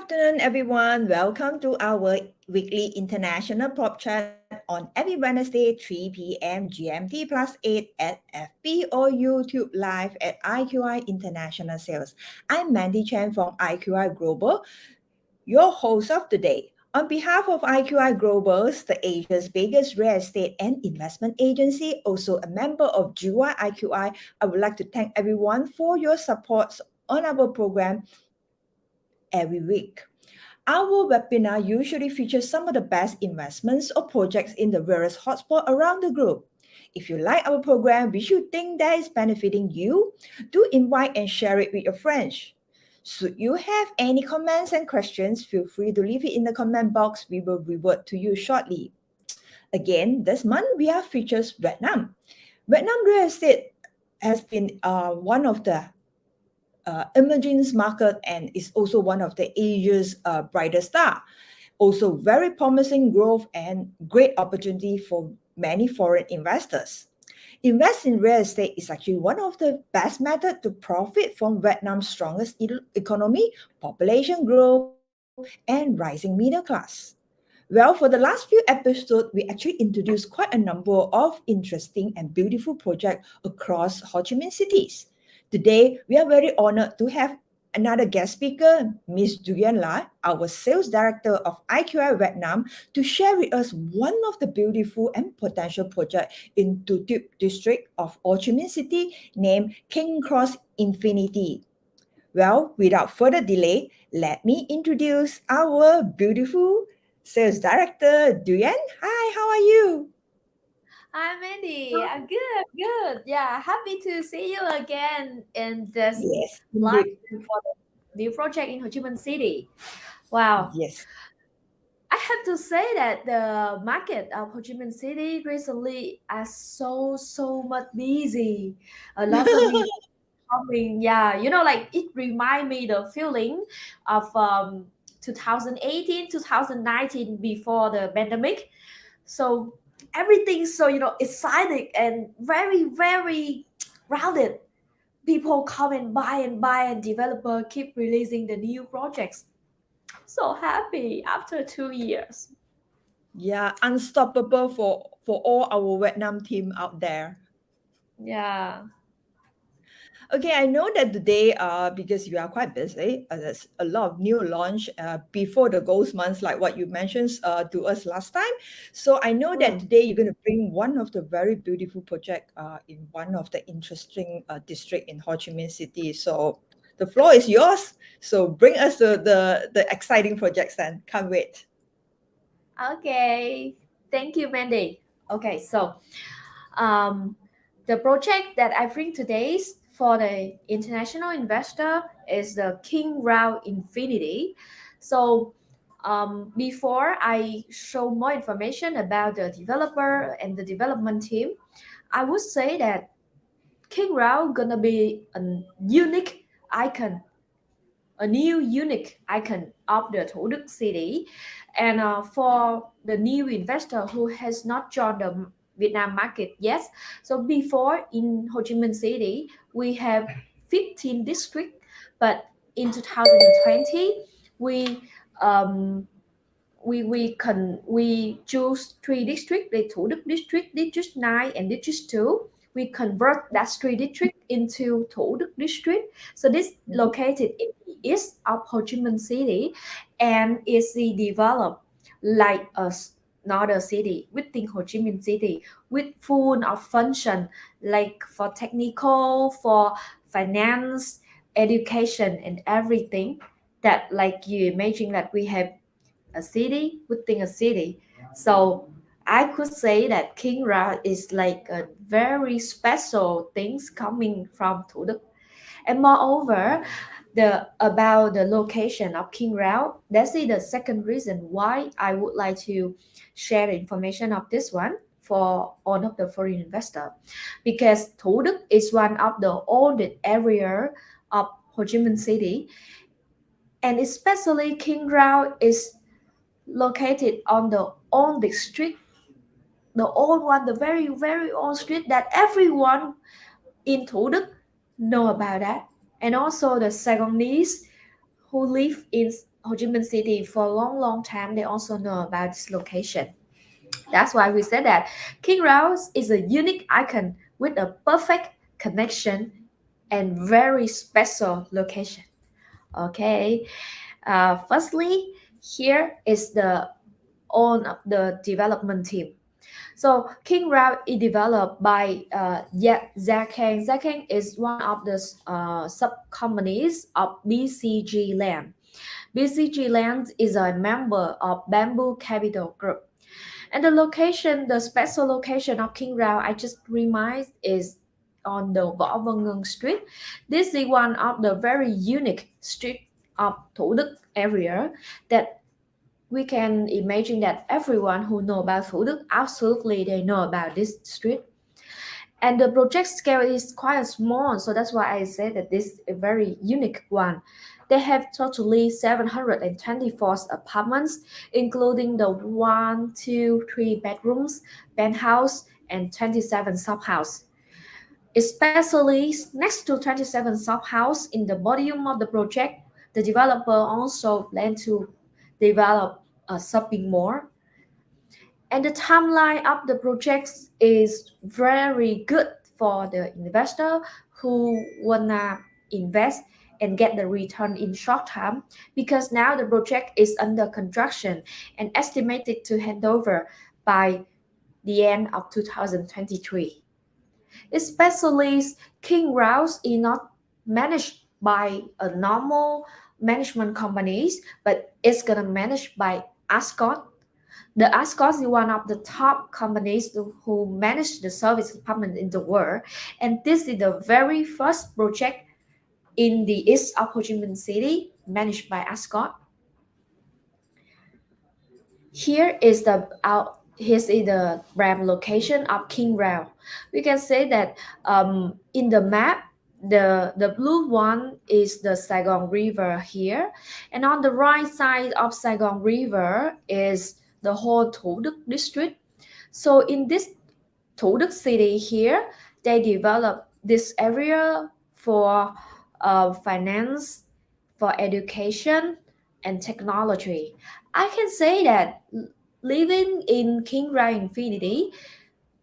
afternoon, everyone. Welcome to our weekly international prop chat on every Wednesday, 3 p.m. GMT plus 8 at FB or YouTube Live at IQI International Sales. I'm Mandy Chen from IQI Global, your host of the day. On behalf of IQI Globals, the Asia's biggest real estate and investment agency, also a member of GY IQI, I would like to thank everyone for your support on our program every week. Our webinar usually features some of the best investments or projects in the various hotspots around the globe. If you like our program, which you think that is benefiting you, do invite and share it with your friends. Should you have any comments and questions, feel free to leave it in the comment box. We will revert to you shortly. Again, this month we have features Vietnam. Vietnam real estate has been one of the emerging market and is also one of the Asia's brightest star. Also very promising growth and great opportunity for many foreign investors. Invest in real estate is actually one of the best methods to profit from Vietnam's strongest economy, population growth, and rising middle class. Well, for the last few episodes, we actually introduced quite a number of interesting and beautiful projects across Ho Chi Minh cities. Today, we are very honored to have another guest speaker, Ms. Duyen La, our sales director of IQI Vietnam, to share with us one of the beautiful and potential projects in Thu Duc district of Ho Chi Minh City named King Cross Infinity. Well, without further delay, let me introduce our beautiful sales director, Duyen. Hi, how are you? Hi, Mandy. I'm good, good. Yeah, happy to see you again in this Yes, live indeed. for the new project in Ho Chi Minh City. Wow. Yes. I have to say that the market of Ho Chi Minh City recently is so much busy. A lot of new coming. Yeah, like it remind me the feeling of 2018, 2019 before the pandemic. So everything's so exciting and very crowded. People come and buy, and developer keep releasing the new projects. So happy after 2 years. Yeah, unstoppable for all our Vietnam team out there. Yeah. Okay, I know that today, because you are quite busy, there's a lot of new launch before the ghost months, like what you mentioned to us last time. So I know that Mm. today you're going to bring one of the very beautiful project in one of the interesting district in Ho Chi Minh City. So the floor is yours. So bring us the exciting projects then. Can't wait. Okay. Thank you, Mandy. Okay, so um, the project that I bring today for the international investor is the King Crown Infinity. So before I show more information about the developer and the development team, I would say that King Crown gonna be a unique icon, a new unique icon of the Thu Duc City. And for the new investor who has not joined the Vietnam market yet, so before in Ho Chi Minh City, we have 15 districts, but in 2020, we um, we choose three districts, the Thủ Đức district, district 9 and district 2. We convert that three district into Thủ Đức district. So this located in the east of Ho Chi Minh City and is developed like another city within Ho Chi Minh City with full of function like for technical, for finance, education and everything that like you imagine that we have a city within a city. So I could say that King Ra is like a very special things coming from Thủ Đức. And moreover, the about the location of King Rao, that's the second reason why I would like to share the information of this one for all of the foreign investor, because Thủ Đức is one of the oldest area of Ho Chi Minh City, and especially King Rao is located on the old street, the old one, the very old street that everyone in Thủ Đức know about that. And also the Saigonese who live in Ho Chi Minh City for a long time, they also know about this location. That's why we said that King Rouse is a unique icon with a perfect connection and very special location. Okay, firstly, here is the own of the development team. So King Route is developed by Zakang. Zakang is one of the sub companies of BCG Land. BCG Land is a member of Bamboo Capital Group. And the location, the special location of King Route, I just remind, is on the Võ Văn Ngân Street. This is one of the very unique street of Thủ Đức area that we can imagine that everyone who know about Thủ Đức, absolutely they know about this street. And the project scale is quite small, so that's why I said that this is a very unique one. They have totally 724 apartments, including the 1, 2, 3 bedrooms, penthouse, and 27 subhouse. Especially next to 27 subhouse in the bottom of the project, the developer also plan to develop a shopping mall. And the timeline of the projects is very good for the investor who wanna invest and get the return in short time, because now the project is under construction and estimated to hand over by the end of 2023. Especially King Rouse is not managed by a normal management companies, but it's gonna managed by Ascot. The Ascot is one of the top companies who manage the service department in the world, and this is the very first project in the east of Ho Chi Minh City managed by Ascot. Here is the prime location of King Route. We can say that in the map, the blue one is the Saigon River here, and on the right side of Saigon River is the whole Thu Duc district. So in this Thu Duc City here, they develop this area for finance, for education, and technology. I can say that living in King Route Infinity,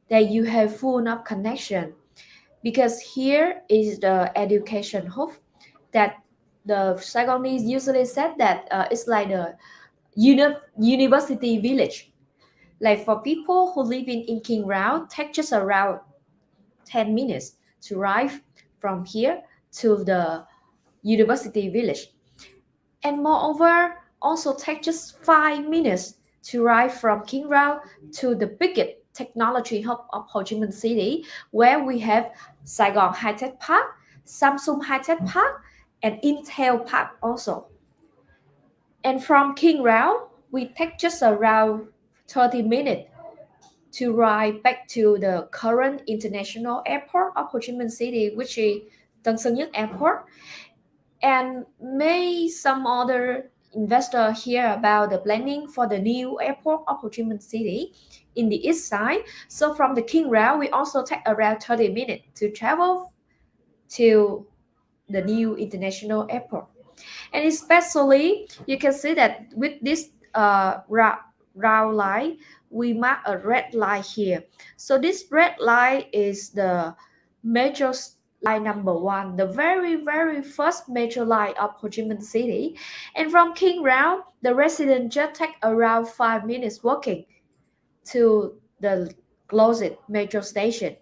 that you have full of connection, because here is the education hub that the Saigonese usually said that it's like the university village. Like for people who live in King Route, take just around 10 minutes to drive from here to the university village. And moreover, also take just 5 minutes to ride from King Route to the biggest technology hub of Ho Chi Minh City, where we have Saigon High Tech Park, Samsung High Tech Park, and Intel Park also. And from King Route, we take just around 30 minutes to ride back to the current international airport of Ho Chi Minh City, which is Tân Sơn Nhất Airport. And may some other investor hear about the planning for the new airport of Ho Chi Minh City in the east side. So from the King Route, we also take around 30 minutes to travel to the new international airport. And especially, you can see that with this round line, we mark a red line here. So this red line is the major line number 1, the very first major line of Ho Chi Minh City. And from King Route, the residents just take around 5 minutes walking to the closest major station.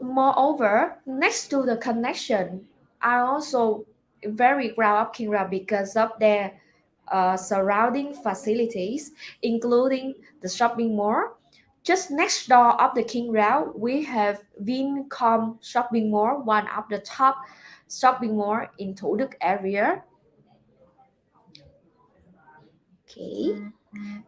Moreover, next to the connection, I also very proud of King Route because of their surrounding facilities, including the shopping mall. Just next door of the King Route, we have Vincom Shopping Mall, one of the top shopping mall in Thủ Đức area. Okay,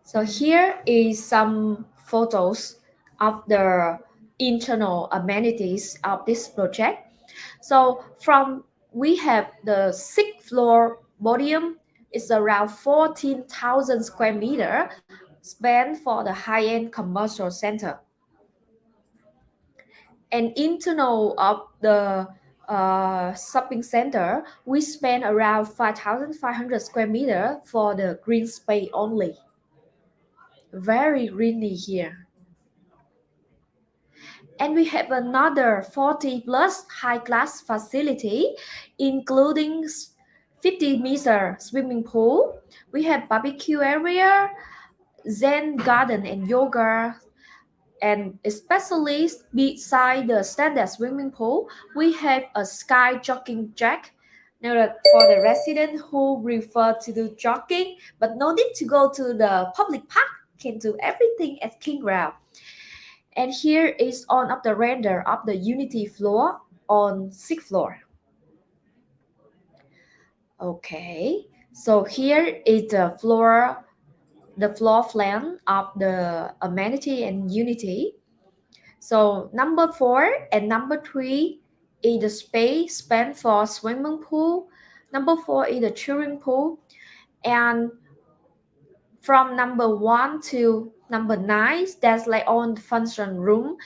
so here is some photos of the internal amenities of this project. So we have the 6th floor podium. It's around 14,000 square meter spent for the high-end commercial center. And internal of the shopping center, we spend around 5,500 square meter for the green space only. Very greeny here. And we have another 40 plus high class facility, including 50-meter swimming pool. We have barbecue area, Zen garden and yoga, and especially beside the standard swimming pool, we have a sky jogging jack. Now that for the resident who prefer to do jogging but no need to go to the public park, can do everything at King Crown. And here is on of the render of the unity floor on 6th floor. Okay, so here is the floor plan of the amenity and unity. So number 4 and number 3 is the space spent for swimming pool. Number 4 is the children pool. And from number 1 to number 9, that's like on function room.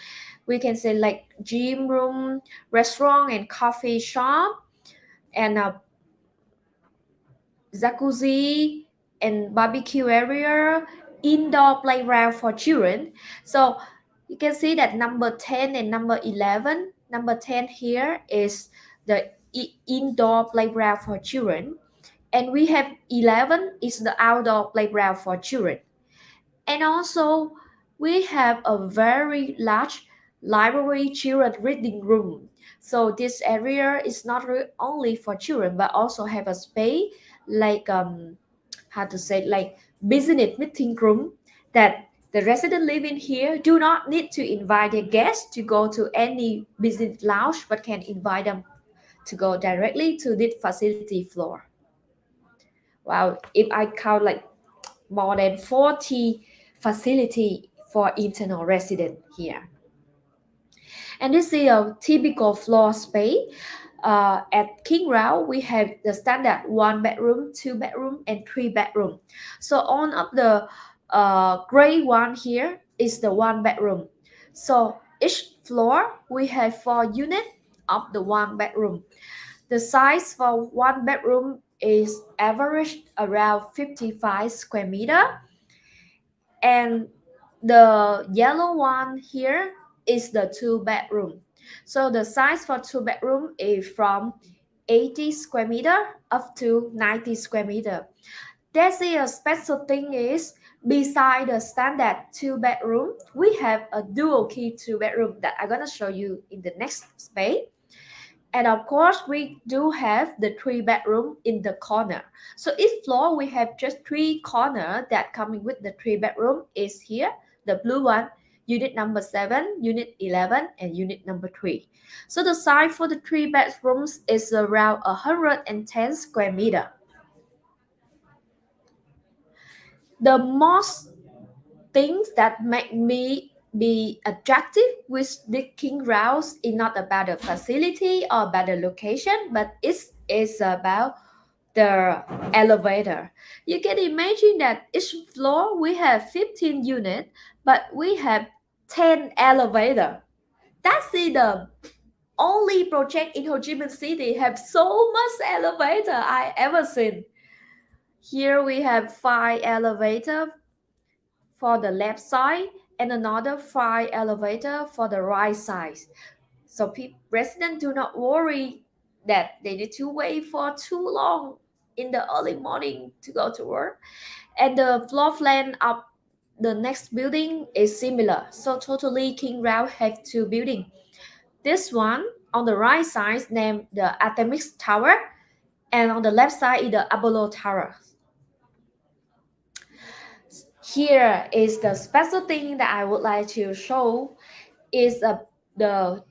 We can say like gym room, restaurant and coffee shop, and a jacuzzi and barbecue area, indoor playground for children. So you can see that number 10 and number 11. Number 10 here is the indoor playground for children. And we have 11 is the outdoor playground for children. And also we have a very large library children reading room. So this area is not only for children but also have a space like how to say, like business meeting room, that the resident living here do not need to invite their guests to go to any business lounge but can invite them to go directly to this facility floor. Wow, if I count like more than 40 facility for internal resident here. And this is a typical floor space. At King Crown, we have the standard 1 bedroom, 2 bedroom, and 3 bedroom. So on of the gray one here is the 1 bedroom. So each floor we have 4 units of the 1 bedroom. The size for 1 bedroom is average around 55 square meter. And the yellow one here is the 2 bedroom. So the size for 2 bedroom is from 80 square meter up to 90 square meter. There's a special thing is beside the standard 2 bedroom, we have a dual key 2 bedroom that I'm gonna show you in the next space. And of course, we do have the 3 bedroom in the corner. So each floor we have just 3 corner that coming with the 3 bedroom is here, the blue one, unit number 7, unit 11, and unit number 3. So the size for the 3 bedrooms is around 110 square meter. The most things that make me be attractive with the King Crown is not about the facility or about the location, but it is about the elevator. You can imagine that each floor we have 15 units, but we have 10 elevator. That's the only project in Ho Chi Minh City have so much elevator I ever seen. Here we have 5 elevator for the left side and another 5 elevator for the right side. So residents do not worry that they need to wait for too long in the early morning to go to work. And the floor plan of the next building is similar. So totally King Crown have 2 buildings. This one on the right side named the Artemis Tower, and on the left side is the Apollo Tower. Here is the special thing that I would like to show is the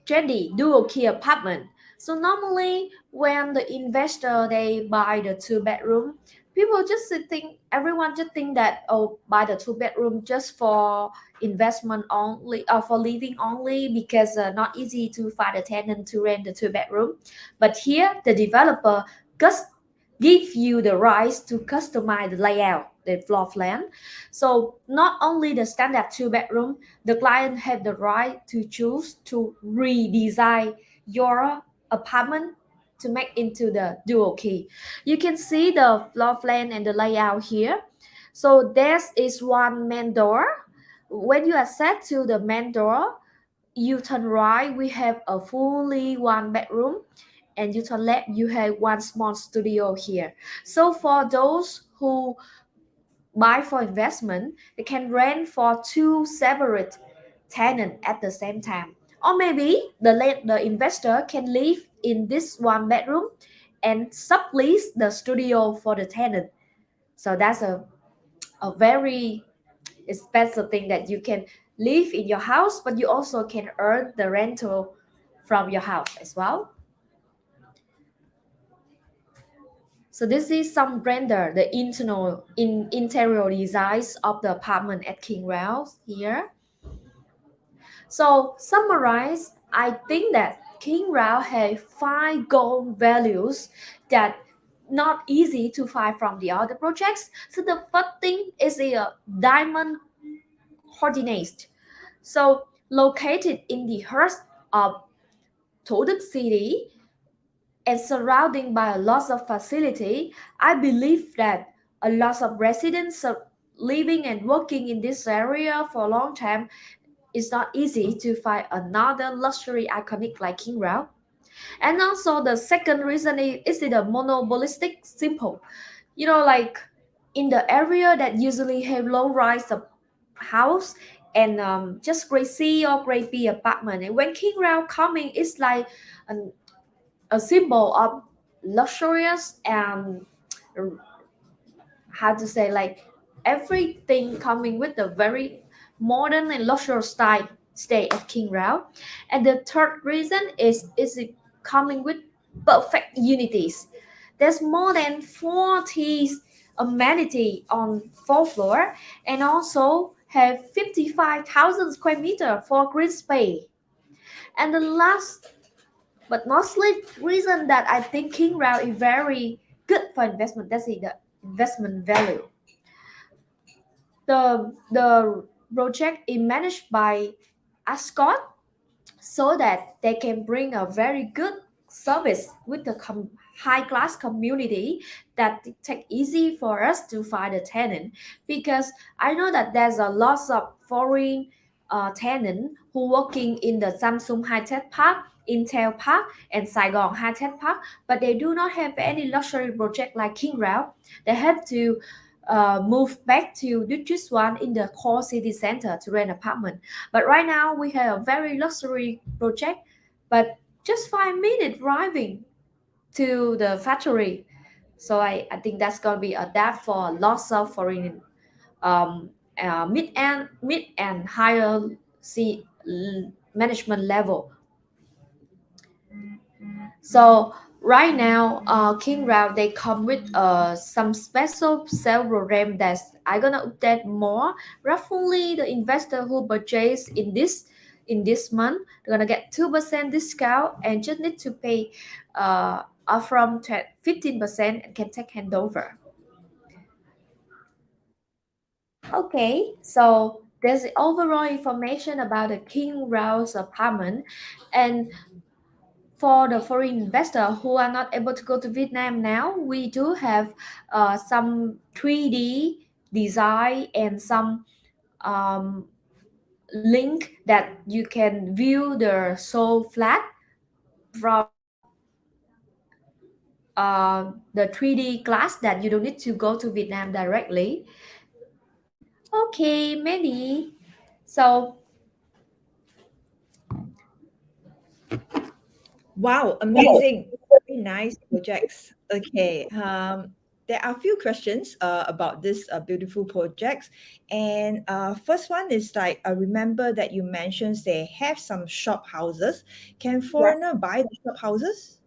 trendy dual key apartment. So normally when the investor they buy the 2 bedroom, people just think, everyone just think that, oh, buy the 2 bedroom just for investment only or for living only, because not easy to find a tenant to rent the 2 bedroom. But here the developer just give you the rights to customize the layout, the floor plan. So not only the standard 2 bedroom, the client have the right to choose to redesign your apartment to make into the dual key. You can see the floor plan and the layout here. So there is one main door. When you access to the main door, you turn right, we have a fully one bedroom, and you turn left, you have one small studio here. So for those who buy for investment, they can rent for two separate tenants at the same time. Or maybe the investor can live in this one bedroom and sublease the studio for the tenant. So that's a very special thing that you can live in your house, but you also can earn the rental from your house as well. So this is some render the interior designs of the apartment at King Crown here. So summarize, I think that King Crown has 5 goal values that not easy to find from the other projects. So the first thing is a diamond coordinate. So located in the heart of Thu Duc City and surrounding by a lot of facility, I believe that a lot of residents are living and working in this area for a long time. It's not easy to find another luxury iconic like King Crown. And also the second reason is it a monopolistic simple. Like in the area that usually have low rise of house and just grade C or grade B apartment. And when King Crown coming, it's like an, a symbol of luxurious and how to say, like everything coming with a very modern and luxurious style stay at King Crown. And the third reason is it coming with perfect unities. There's more than 40 amenity on 4th floor and also have 55,000 square meter for green space. And the last but not least reason that I think King Crown is very good for investment, that's the investment value. The project is managed by Ascot so that they can bring a very good service with the high class community that take easy for us to find a tenant, because I know that there's a lot of foreign tenant who working in the Samsung High Tech Park, Intel Park, and Saigon High Tech Park, but they do not have any luxury project like King Crown. They have to move back to District 1 in the core city center to rent apartment. But right now we have a very luxury project, but just 5 minutes driving to the factory. So I think that's gonna be adapt for lots of foreign mid and higher management level. So right now, King Route they come with some special sale program that I'm gonna update more. Roughly, the investor who purchase in this month, they're gonna get 2% discount and just need to pay from 15% and can take handover. Okay, so there's the overall information about the King Route's apartment. And for the foreign investor who are not able to go to Vietnam now, we do have some 3D design and some um, link that you can view the show flat from the 3D class that you don't need to go to Vietnam directly. Okay, Mandy. So Wow, amazing. Very nice projects. Okay. There are a few questions about this beautiful projects. And first one is like, I remember that you mentioned they have some shop houses. Can foreigner buy the shop houses?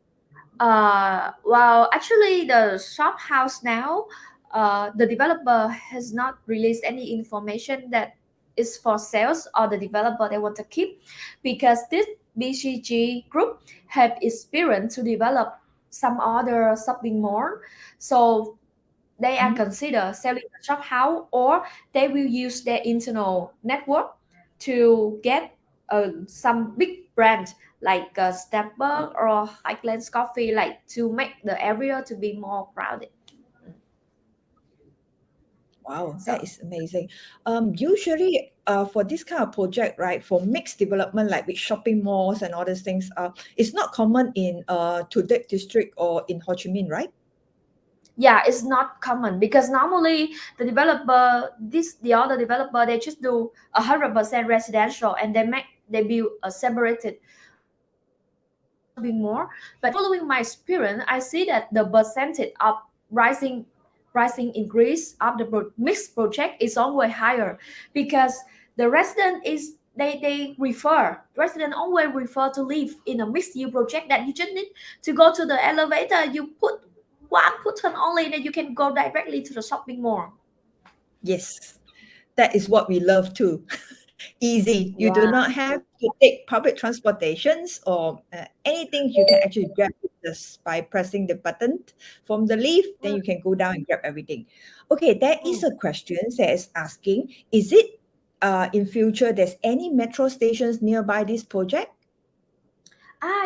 well, actually, the shop house now, the developer has not released any information that is for sales or the developer they want to keep, because this BCG group have experience to develop some other shopping mall, so they are Mhm. consider selling the shop house, or they will use their internal network to get some big brand like Starbucks or Highlands Coffee, like to make the area to be more crowded. Wow, So that is amazing. Usually, for this kind of project, right, for mixed development, like with shopping malls and all these things, it's not common in Thu Duc district or in Ho Chi Minh, right? yeah, it's not common because normally the other developer, they just do 100% residential, and they build a separated shopping mall. But following my experience, I see that the percentage of rising increase of the mixed project is always higher, because the resident is resident always refer to live in a mixed use project, that you just need to go to the elevator, you put one button only, then you can go directly to the shopping mall. Yes, that is what we love too. Easy. You do Yeah. not have to take public transportations or anything. You can actually grab it just by pressing the button from the lift. Then Mm, you can go down and grab everything. Okay, there is mm. a question that is asking: is it in future there's any metro stations nearby this project?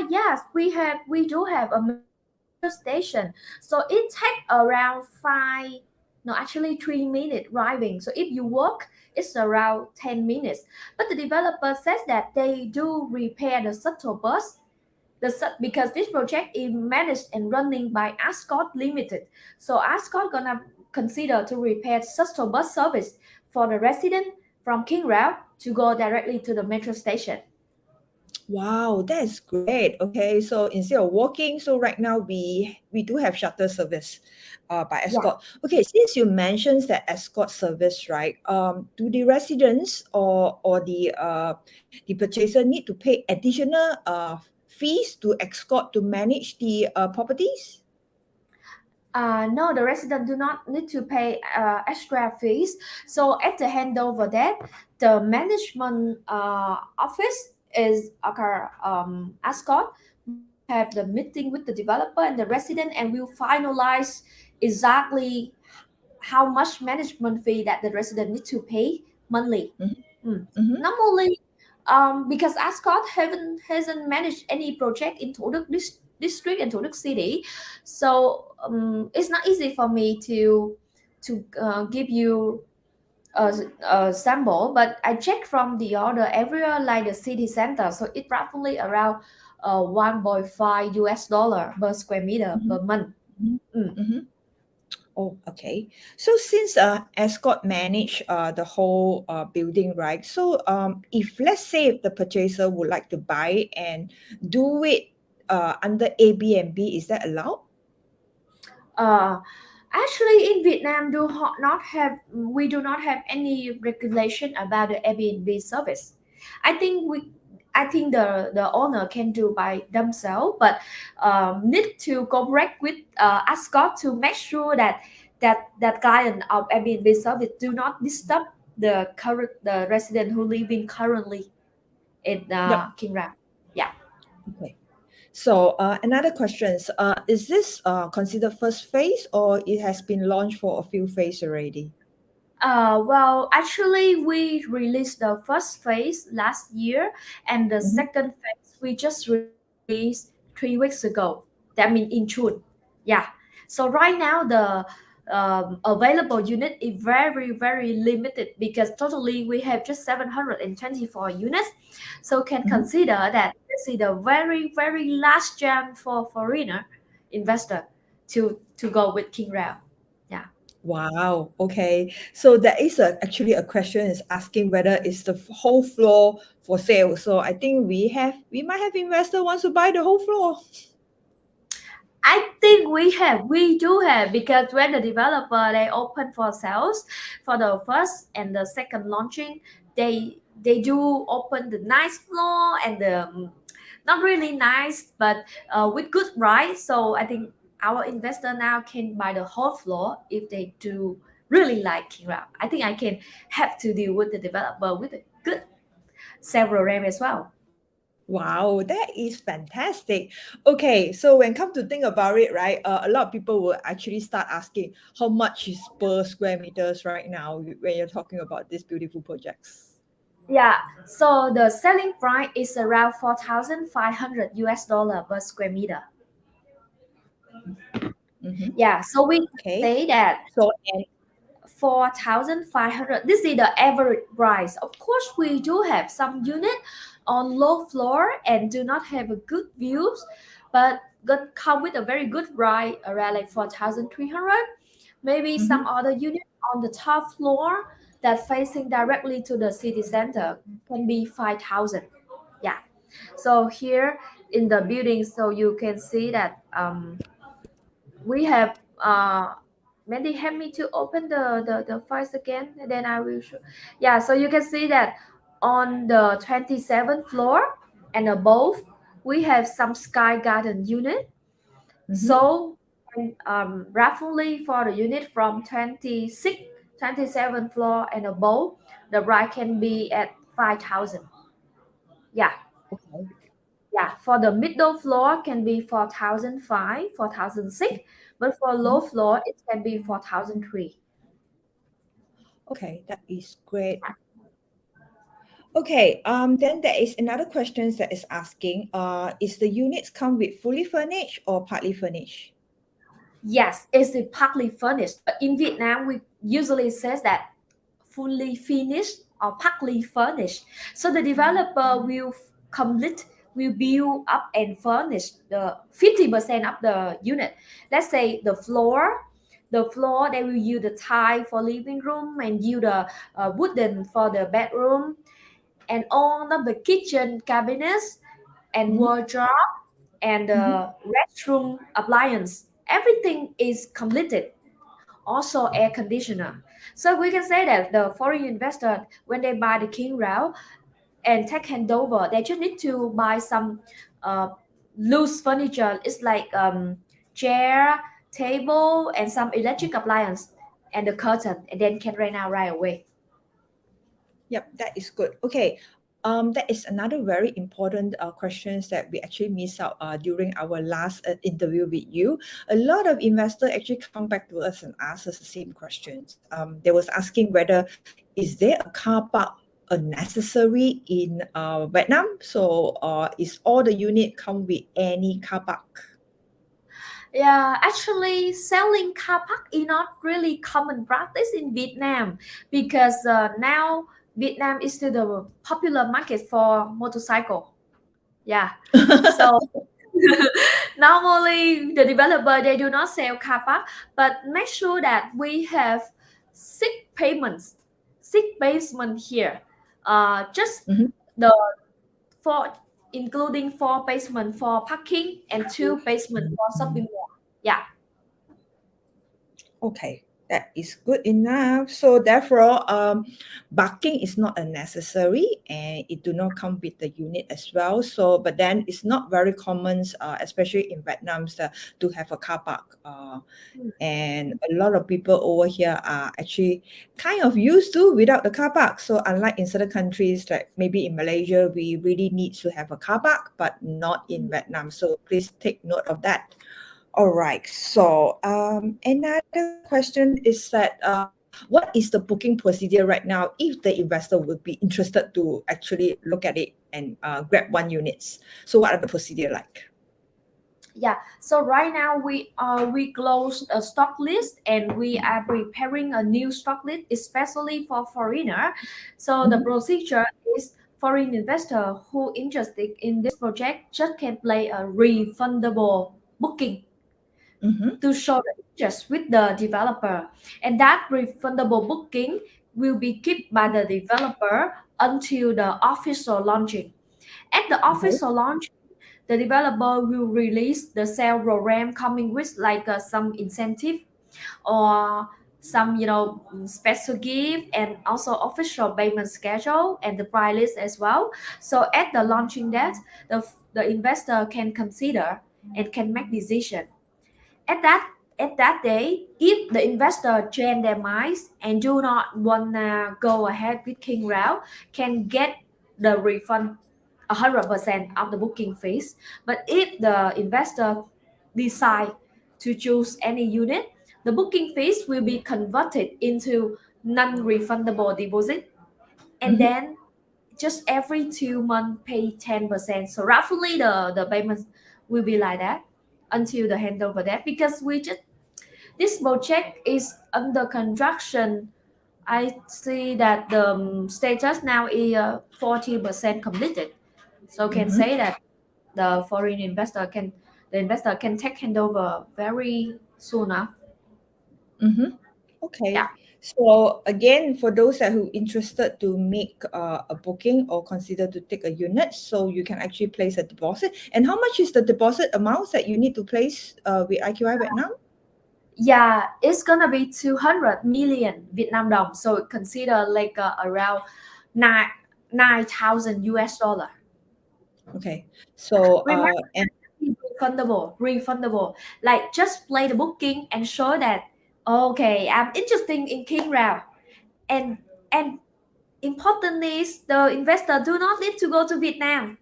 Yes, we do have a metro station. So it takes around five, no, actually 3 minutes driving. So if you walk, it's around 10 minutes. But the developer says that they do repair the shuttle bus. Because this project is managed and running by Ascot Limited. So Ascot gonna consider to repair shuttle bus service for the resident from King Route to go directly to the metro station. Wow, that's great. Okay, so instead of walking, so right now we do have shuttle service by Yeah. Escort. Okay, since you mentioned that Escort service, right? Do the residents or the purchaser need to pay additional fees to Escort to manage the properties? No, the resident do not need to pay extra fees. So at the handover that the management office is Ascot will have the meeting with the developer and the resident, and will finalize exactly how much management fee that the resident need to pay monthly. Mm-hmm. Mm. Mm-hmm. Normally, because Ascot hasn't managed any project in Thu Duc district and Thu Duc City, so it's not easy for me to give you a sample. But I checked from the other area like the city center, so it roughly around 1.5 US dollar per square meter Mm-hmm. per month. Mm. Mm-hmm. Oh, okay. So since Escort manage the whole building, right? So if let's say the purchaser would like to buy and do it under Airbnb, is that allowed? Uh, Actually, in Vietnam, we do not have any regulation about the Airbnb service. I think the owner can do by themselves, but need to cooperate with Ascot to make sure that client of Airbnb service do not disturb the resident who living currently in Yep. King Ram. Yeah. Okay. So another questions. Is this considered first phase or it has been launched for a few phase already? Well, actually, we released the first phase last year, and the Mm-hmm. second phase we just released 3 weeks ago. That means in June. Yeah. So right now the available unit is very limited, because totally we have just 724 units. So can Mm-hmm. consider that this is the very last chance for foreigner investor to go with King Rail. Yeah. Wow. Okay. So there is actually a question is asking whether it's the whole floor for sale. So I think we might have investor wants to buy the whole floor. I think we do have, because when the developer they open for sales for the first and the second launching, they do open the nice floor and the not really nice, but with good price. So I think our investor now can buy the whole floor if they do really like Kira. I think I can have to deal with the developer with a good several RAM as well. Wow, that is fantastic. Okay, so when come to think about it, right, a lot of people will actually start asking how much is per square meters right now when you're talking about these beautiful projects. Yeah, so the selling price is around 4,500 US dollar per square meter. Mm-hmm. Yeah, so we Okay. say that So, and 4,500. This is the average price. Of course, we do have some unit on low floor and do not have a good views, but come with a very good price around like 4,300. Maybe some mm-hmm. other unit on the top floor that facing directly to the city center can be 5,000. Yeah. So here in the building, so you can see that we have Mandy, help me to open the files again, and then I will show. Yeah, so you can see that on the 27th floor and above, we have some sky garden unit. Mm-hmm. So roughly for the unit from 27th floor and above, the price can be at 5,000. Yeah. Okay. Yeah, for the middle floor can be 4,005, 4,006, but for low Mhm. floor it can be 4,003. Okay, that is great. Okay, then there is another question that is asking, is the units come with fully furnished or partly furnished? Yes, it's partly furnished, but in Vietnam we usually says that fully finished or partly furnished. So the developer will complete, will build up and furnish the 50% of the unit. Let's say the floor they will use the tile for living room and use the wooden for the bedroom, and all of the kitchen cabinets and Mm-hmm. wardrobe and Mm-hmm. the restroom appliance. Everything is completed. Also air conditioner. So we can say that the foreign investor, when they buy the King Crown and take handover, they just need to buy some uh, loose furniture. It's like chair, table, and some electric appliance and the curtain, and then can rent out right away. Yep, that is good. Okay, that is another very important questions that we actually missed out during our last interview with you. A lot of investors actually come back to us and ask us the same questions. They was asking whether is there a car park necessary in Vietnam? So, is all the unit come with any car park? Yeah, actually, selling car park is not really common practice in Vietnam because now Vietnam is still the popular market for motorcycle. Yeah, so normally the developer they do not sell car park, but make sure that we have six payments, six basement here. Just Mhm. the four, including four basement for parking and two basement for shopping mall. Yeah. Okay, that is good enough. So therefore, barking is not a necessary and it do not come with the unit as well. So, but then it's not very common, especially in Vietnam, to have a car park. And a lot of people over here are actually kind of used to without the car park. So unlike in certain countries, like maybe in Malaysia, we really need to have a car park, but not in Vietnam. So please take note of that. All right. So another question is that what is the booking procedure right now if the investor would be interested to actually look at it and grab one units? So what are the procedure like? Yeah, so right now we closed a stock list and we are preparing a new stock list, especially for foreigner. So the Mm-hmm. procedure is foreign investor who interested in this project just can play a refundable booking Mm-hmm. to show the interest with the developer, and that refundable booking will be kept by the developer until the official launching. At the Okay. official launch, the developer will release the sale program coming with like some incentive or some special gift and also official payment schedule and the price list as well. So at the launching date, the investor can consider and can make decision at that day. If the investor change their minds and do not wanna go ahead with King Route, can get the refund 100% of the booking fees. But if the investor decide to choose any unit, the booking fees will be converted into non-refundable deposit, and Mm-hmm. then just every 2 months pay 10%. So roughly the payments will be like that until the handover that, because we just, this project is under construction. I see that the status now is 40% completed. So can Mm-hmm. say that the foreign investor can, the investor can take handover very soon now. Mm-hmm. Yeah. Okay. So again, for those that who interested to make a booking or consider to take a unit, so you can actually place a deposit. And how much is the deposit amount that you need to place with IQI right now? Yeah, it's gonna be 200 million Vietnam dong. So consider like around nine 9,000 US dollar. Okay. So Remember, and refundable. Like just play the booking and show that okay, I'm interested in King Crown, and important is the investor do not need to go to Vietnam.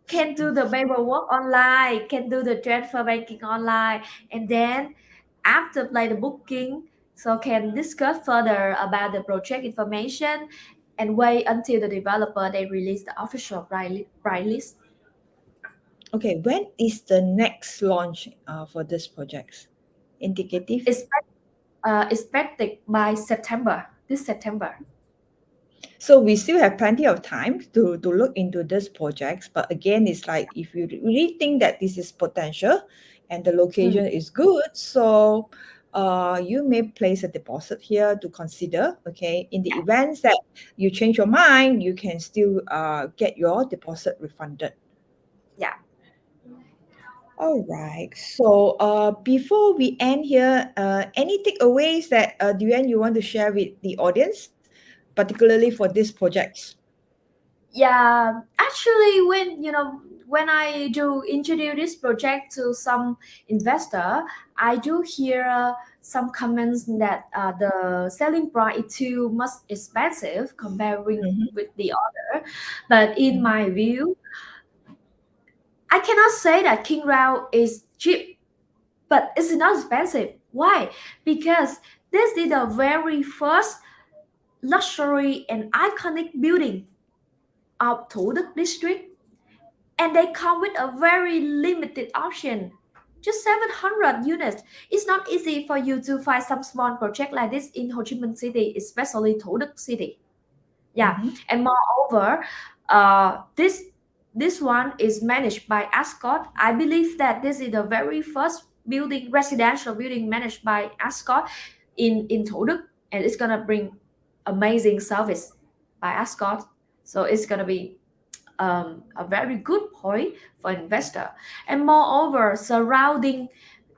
Can do the paperwork online, can do the transfer banking online, and then after play the booking, so can discuss further about the project information and wait until the developer they release the official price list. okay, when is the next launch for this project? Indicative? Expected by September, this September. So we still have plenty of time to look into this projects. But again, it's like if you really think that this is potential and the Mm. location is good, so you may place a deposit here to consider. Okay, in the events that you change your mind, you can still get your deposit refunded. Yeah. All right. So before we end here, any takeaways that Duan you want to share with the audience, particularly for this project? Yeah, actually, when I do introduce this project to some investor, I do hear some comments that the selling price is too much expensive comparing Mhm, with the other. But in mhm. my view, I cannot say that King Crown is cheap, but it's not expensive. Why? Because this is the very first luxury and iconic building of Thu Duc district, and they come with a very limited option, just 700 units. It's not easy for you to find some small project like this in Ho Chi Minh City, especially Thu Duc City. Yeah, Mhm. and moreover, this one is managed by Ascot. I believe that this is the very first building, residential building managed by Ascot in Thu Duc, and it's gonna bring amazing service by Ascot. So it's gonna be a very good point for investor. And moreover, surrounding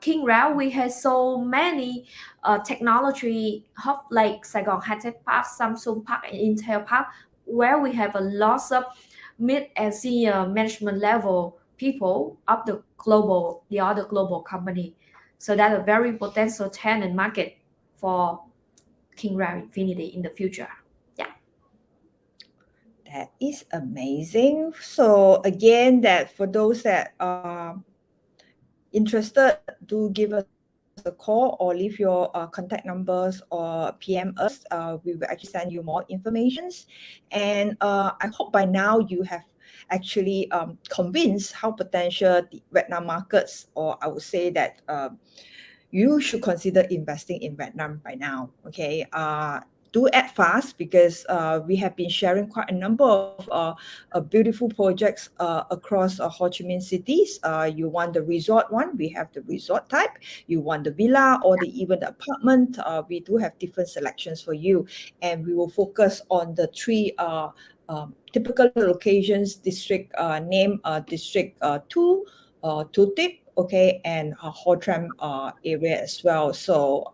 King Route, we have so many technology hub like Saigon High Tech Park, Samsung Park, and Intel Park, where we have a lot of mid and senior management level people of the other global company. So that's a very potential tenant market for King Route Infinity in the future. Yeah. That is amazing. So again, that for those that are interested, do give us a call or leave your contact numbers or PM us. We will actually send you more informations. And I hope by now you have actually convinced how potential the Vietnam markets, or I would say that you should consider investing in Vietnam by now. Okay. Do act fast because we have been sharing quite a number of beautiful projects across Ho Chi Minh cities. You want the resort one, we have the resort type. You want the villa or even the apartment, we do have different selections for you. And we will focus on the three typical locations, district name, district 2, Thu Thiem, okay, and Ho Tram area as well. So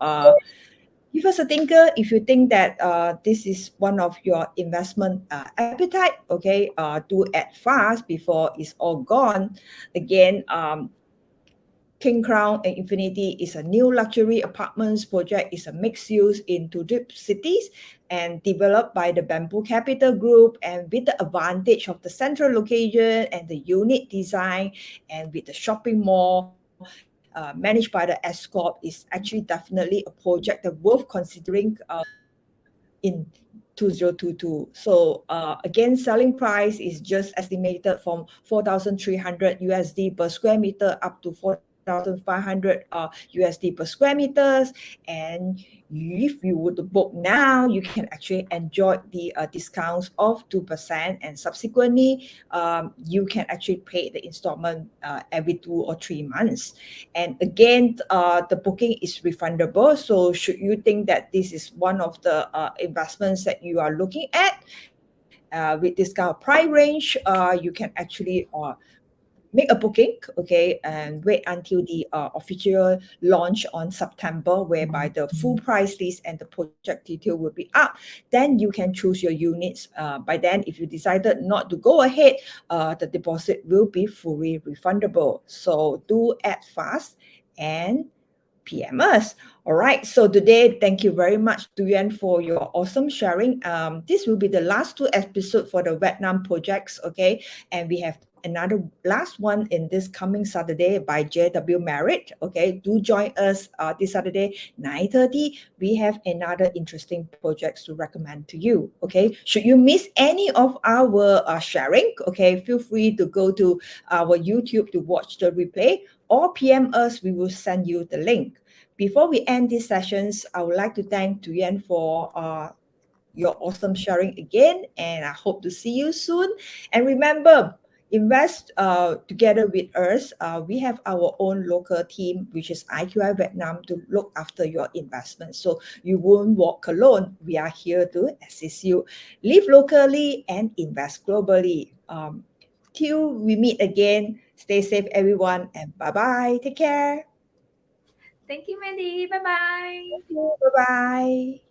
give us a thinker if you think that this is one of your investment appetite, okay. Do act fast before it's all gone. Again, King Crown and Infinity is a new luxury apartments project. It's a mixed use in Thu Duc cities and developed by the Bamboo Capital Group, and with the advantage of the central location and the unique design, and with the shopping mall managed by the Escort, is actually definitely a project that worth considering in Thu Duc 2022. So again, selling price is just estimated from 4,300 USD per square meter up to 4,500 USD per square meters. And if you would book now, you can actually enjoy the discounts of 2%, and subsequently you can actually pay the installment every 2 or 3 months. And again, the booking is refundable. So should you think that this is one of the investments that you are looking at with this kind of price range, you can actually make a booking, okay, and wait until the official launch on September, whereby the full price list and the project detail will be up. Then you can choose your units. By then, if you decided not to go ahead, the deposit will be fully refundable. So do act fast and PM us. All right. So today, thank you very much, Duyen, for your awesome sharing. This will be the last 2 episodes for the Vietnam projects. Okay, and we have another last one in this coming Saturday by JW Merritt. Okay, do join us this Saturday 9:30. We have another interesting projects to recommend to you. Okay, should you miss any of our sharing, okay, feel free to go to our YouTube to watch the replay, or PM us. We will send you the link. Before we end these sessions, I would like to thank Duyen for your awesome sharing again, and I hope to see you soon. And remember, invest together with us. We have our own local team, which is IQI Vietnam, to look after your investment. So you won't walk alone. We are here to assist you. Live locally and invest globally. Till we meet again, stay safe, everyone, and bye bye. Take care. Thank you, Mandy. Bye bye. Bye bye.